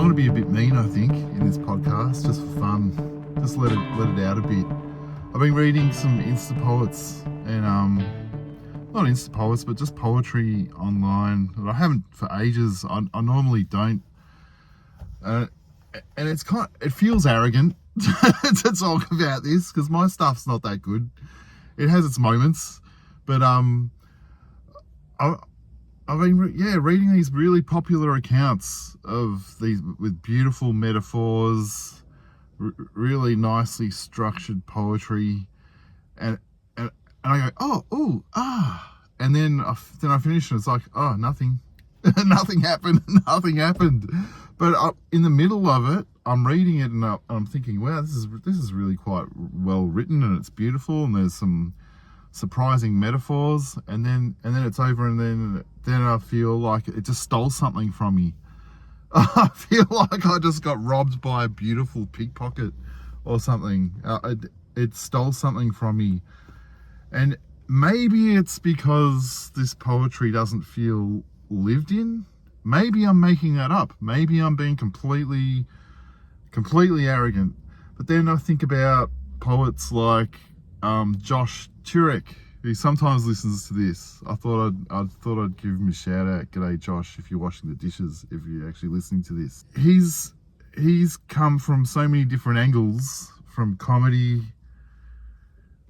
I'm going to be a bit mean, I think, in this podcast, just for fun. Just let it out a bit. I've been reading some Insta poets and not Insta poets, but just poetry online that I haven't for ages. I normally don't, and it feels arrogant to talk about this because my stuff's not that good. It has its moments, but I've been reading these really popular accounts of these with beautiful metaphors, really nicely structured poetry, and I go, and then I finish and it's like, oh, nothing, nothing happened. But in the middle of it, I'm reading it and I'm thinking, wow, this is really quite well written and it's beautiful and there's some surprising metaphors, and then it's over, and then I feel like it just stole something from me. I feel like I just got robbed by a beautiful pickpocket or something. It stole something from me, and maybe it's because this poetry doesn't feel lived in. Maybe I'm making that up. Maybe I'm being completely arrogant. But then I think about poets like Josh Turek, who sometimes listens to this. I thought I'd give him a shout out. G'day, Josh, if you're washing the dishes, if you're actually listening to this. He's come from so many different angles, from comedy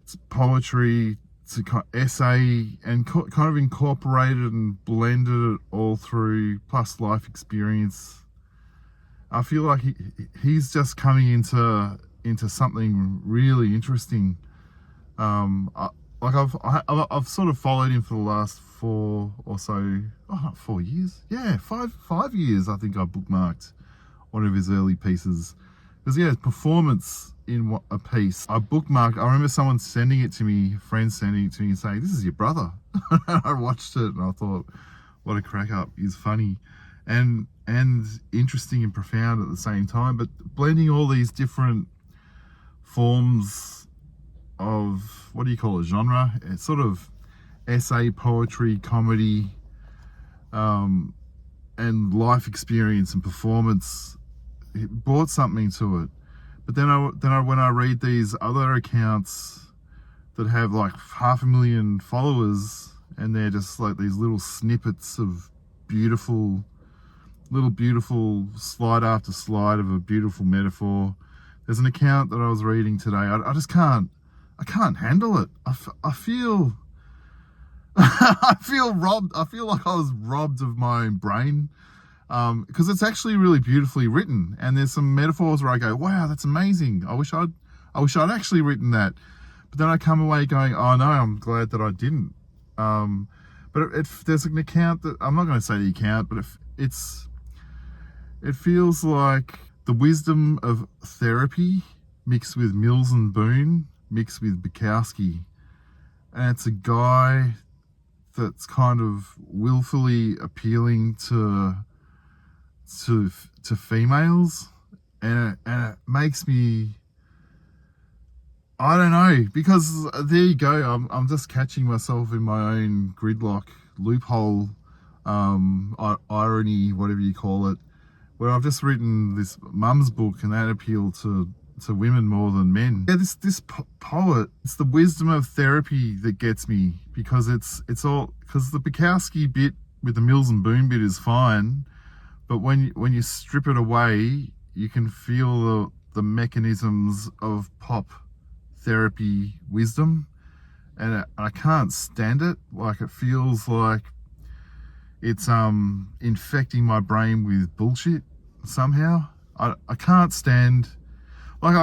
to poetry to essay, and kind of incorporated and blended it all through, plus life experience. I feel like he's just coming into something really interesting. I've sort of followed him for the last 4 or so, not 4 years, 5 years. I think I bookmarked one of his early pieces, because performance in a piece I bookmarked. I remember someone sending it to me, friends sending it to me and saying, "This is your brother." I watched it and I thought, what a crack up. He's funny and interesting and profound at the same time, but blending all these different forms of, what do you call it, genre? It's sort of essay, poetry, comedy, and life experience and performance. It brought something to it. But then when I read these other accounts that have like 500,000 followers, and they're just like these little snippets of beautiful slide after slide of a beautiful metaphor. There's an account that I was reading today. I just can't handle it. I feel I feel robbed. I feel like I was robbed of my own brain, because it's actually really beautifully written, and there's some metaphors where I go, wow, that's amazing. I wish I'd actually written that. But then I come away going, oh no, I'm glad that I didn't. But there's an account that, I'm not going to say the account, but it feels like the wisdom of therapy mixed with Mills and Boone mixed with Bukowski, and it's a guy that's kind of willfully appealing to females, and it makes me, I don't know, because there you go, I'm just catching myself in my own gridlock, loophole, irony, whatever you call it, where I've just written this mum's book and that appealed to women more than men. Yeah, this poet, it's the wisdom of therapy that gets me, because it's all, because the Bukowski bit with the Mills and Boone bit is fine, but when you strip it away, you can feel the mechanisms of pop therapy wisdom, and I can't stand it. Like, it feels like it's infecting my brain with bullshit somehow. I can't stand, like,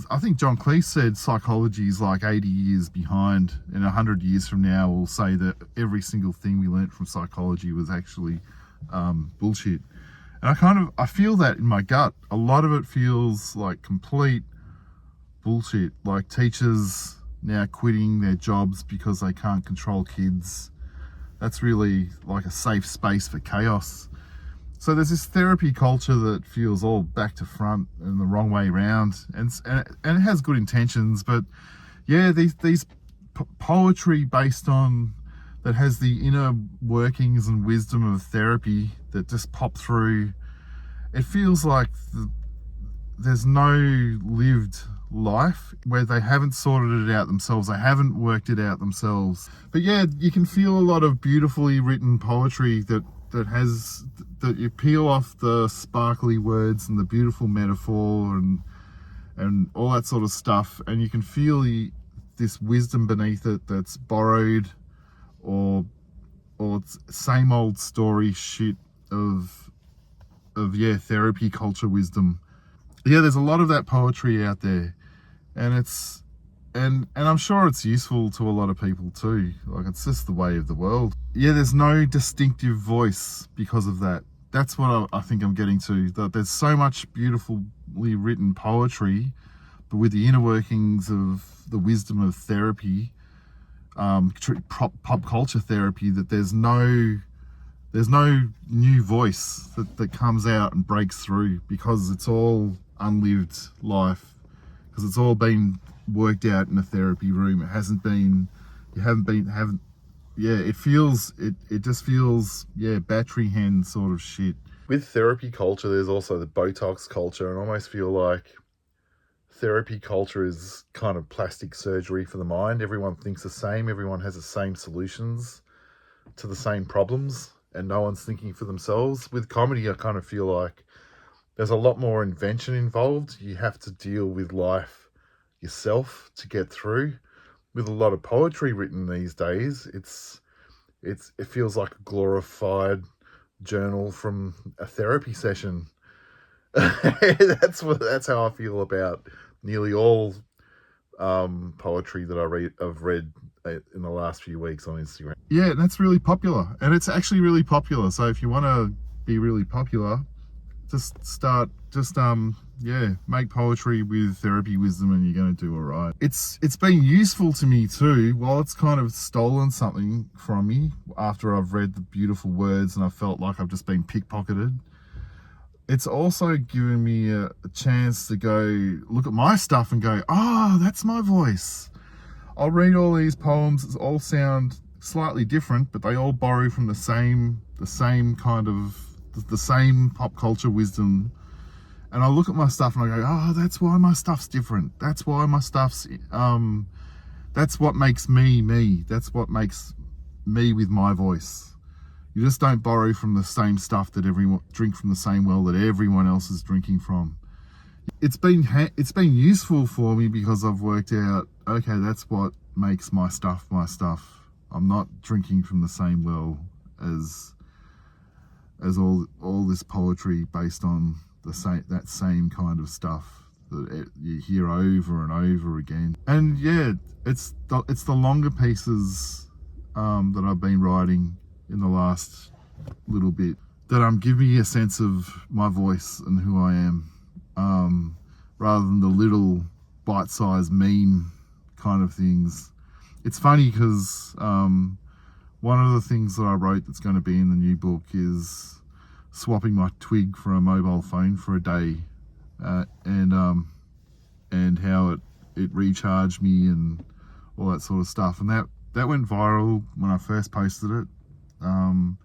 I think John Cleese said psychology is like 80 years behind, and 100 years from now we'll say that every single thing we learnt from psychology was actually bullshit. And I feel that in my gut. A lot of it feels like complete bullshit, like teachers now quitting their jobs because they can't control kids. That's really like a safe space for chaos. So there's this therapy culture that feels all back to front and the wrong way around, and it has good intentions, but yeah, these poetry based on, that has the inner workings and wisdom of therapy that just pop through. it feels like there's no lived life where they haven't sorted it out themselves, they haven't worked it out themselves. But yeah, you can feel a lot of beautifully written poetry that you peel off the sparkly words and the beautiful metaphor and all that sort of stuff, and you can feel this wisdom beneath it that's borrowed or it's same old story shit of therapy culture wisdom. Yeah, there's a lot of that poetry out there, and I'm sure it's useful to a lot of people too. Like, it's just the way of the world. Yeah, there's no distinctive voice because of that. That's what I think I'm getting to. That there's so much beautifully written poetry, but with the inner workings of the wisdom of therapy, pop culture therapy, that there's no new voice that comes out and breaks through, because it's all unlived life, because it's all been worked out in a therapy room. It hasn't been, it just feels battery hand sort of shit. With therapy culture, there's also the Botox culture, and I almost feel like therapy culture is kind of plastic surgery for the mind. Everyone thinks the same, everyone has the same solutions to the same problems, and no one's thinking for themselves. With comedy, I kind of feel like there's a lot more invention involved. You have to deal with life yourself to get through. With a lot of poetry written these days, it feels like a glorified journal from a therapy session. That's how I feel about nearly all poetry that I've read in the last few weeks on Instagram. Yeah, that's really popular, and it's actually really popular. So if you want to be really popular, make poetry with therapy wisdom, and you're going to do all right. It's been useful to me too. While it's kind of stolen something from me after I've read the beautiful words and I felt like I've just been pickpocketed, it's also given me a chance to go look at my stuff and go, oh, that's my voice. I'll read all these poems. They all sound slightly different, but they all borrow from the same pop culture wisdom. And I look at my stuff and I go, oh, that's why my stuff's different. That's why my stuff's, that's what makes me me. That's what makes me with my voice. You just don't borrow from the same stuff that drink from the same well that everyone else is drinking from. It's been useful for me because I've worked out, okay, that's what makes my stuff my stuff. I'm not drinking from the same well as all this poetry based on that same kind of stuff that you hear over and over again. And yeah, it's the longer pieces that I've been writing in the last little bit that give me a sense of my voice and who I am, rather than the little bite-sized meme kind of things. It's funny because one of the things that I wrote that's going to be in the new book is swapping my twig for a mobile phone for a day, and how it recharged me and all that sort of stuff. And that went viral when I first posted it. And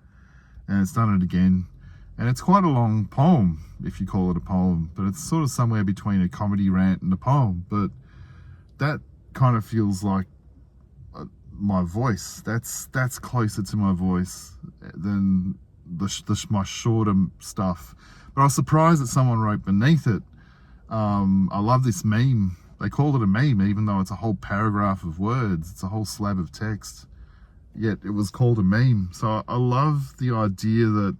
it's done it again, and it's quite a long poem, if you call it a poem, but it's sort of somewhere between a comedy rant and a poem. But that kind of feels like my voice. That's closer to my voice than my shorter stuff. But I was surprised that someone wrote beneath it, I love this meme. They called it a meme, even though it's a whole paragraph of words. It's a whole slab of text. Yet it was called a meme. So I love the idea that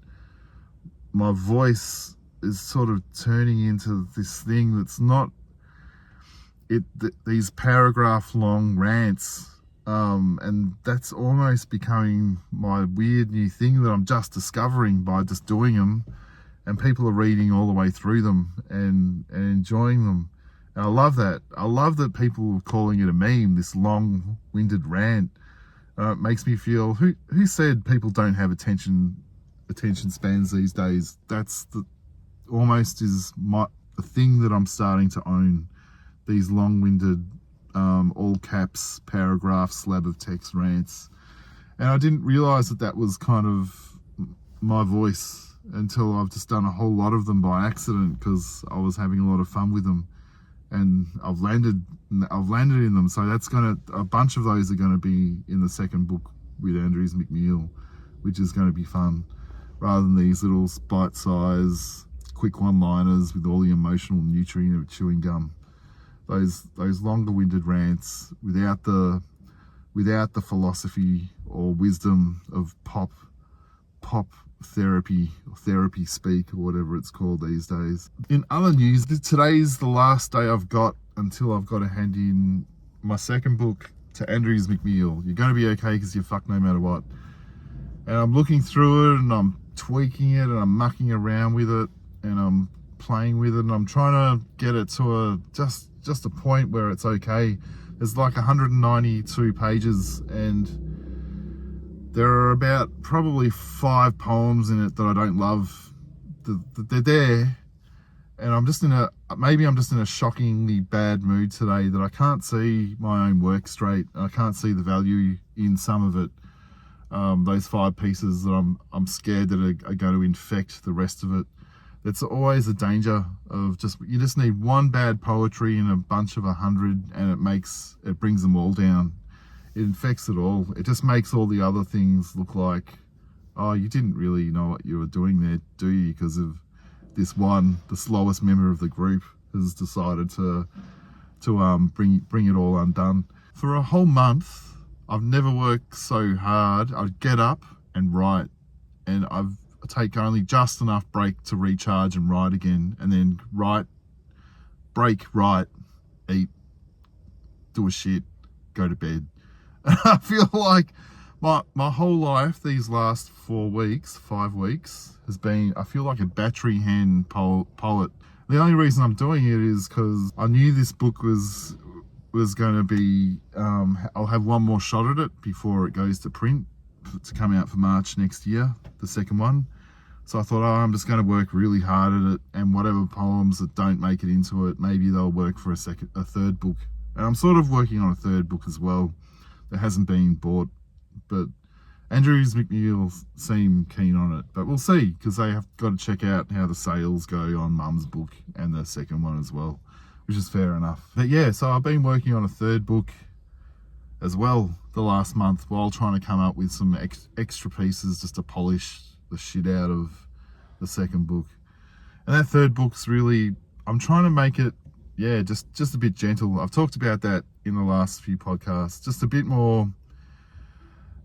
my voice is sort of turning into this thing that's not these paragraph long rants, and that's almost becoming my weird new thing that I'm just discovering by just doing them, and people are reading all the way through them and enjoying them. And I love that. I love that people are calling it a meme, this long-winded rant. It makes me feel, who said people don't have attention spans these days? That's almost is the thing that I'm starting to own. These long-winded, all caps, paragraph, slab of text rants. And I didn't realize that was kind of my voice until I've just done a whole lot of them by accident because I was having a lot of fun with them, and I've landed in them. So that's a bunch of those are gonna be in the second book with Andrews McMeel, which is going to be fun, rather than these little bite-size quick one-liners with all the emotional nutrient of chewing gum. Those longer-winded rants without the philosophy or wisdom of pop therapy or therapy speak or whatever it's called these days. In other news, today's the last day I've got until I've got to hand in my second book to Andrews McMeel. You're going to be okay because you're fucked no matter what. And I'm looking through it and I'm tweaking it and I'm mucking around with it and I'm playing with it and I'm trying to get it to just a point where it's okay. There's like 192 pages and there are about probably 5 poems in it that I don't love. They're there, and I'm just in a shockingly bad mood today that I can't see my own work straight. I can't see the value in some of it. Those 5 pieces that I'm scared that are going to infect the rest of it. It's always a danger of you just need one bad poetry in a bunch of 100 and it brings them all down. It infects it all. It just makes all the other things look like, oh, you didn't really know what you were doing there, do you? Because of this one, the slowest member of the group has decided to bring it all undone. For a whole month, I've never worked so hard. I'd get up and write, and I take only just enough break to recharge and write again, and then write, break, write, eat, do a shit, go to bed. I feel like my whole life, these last 5 weeks, has been, I feel like a battery hand poet. The only reason I'm doing it is because I knew this book was going to be, I'll have one more shot at it before it goes to print, to come out for March next year, the second one. So I thought, I'm just going to work really hard at it, and whatever poems that don't make it into it, maybe they'll work for a third book. And I'm sort of working on a third book as well that hasn't been bought, but Andrews McMeel seem keen on it, but we'll see, because they have got to check out how the sales go on Mum's book and the second one as well, which is fair enough. But yeah, so I've been working on a third book as well the last month while trying to come up with some extra pieces just to polish the shit out of the second book. And that third book's really, I'm trying to make it, yeah, just a bit gentle. I've talked about that in the last few podcasts. Just a bit more,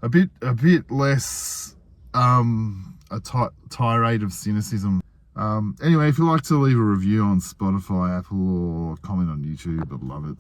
a bit less a tirade of cynicism. Anyway, if you'd like to leave a review on Spotify, Apple, or comment on YouTube, I'd love it.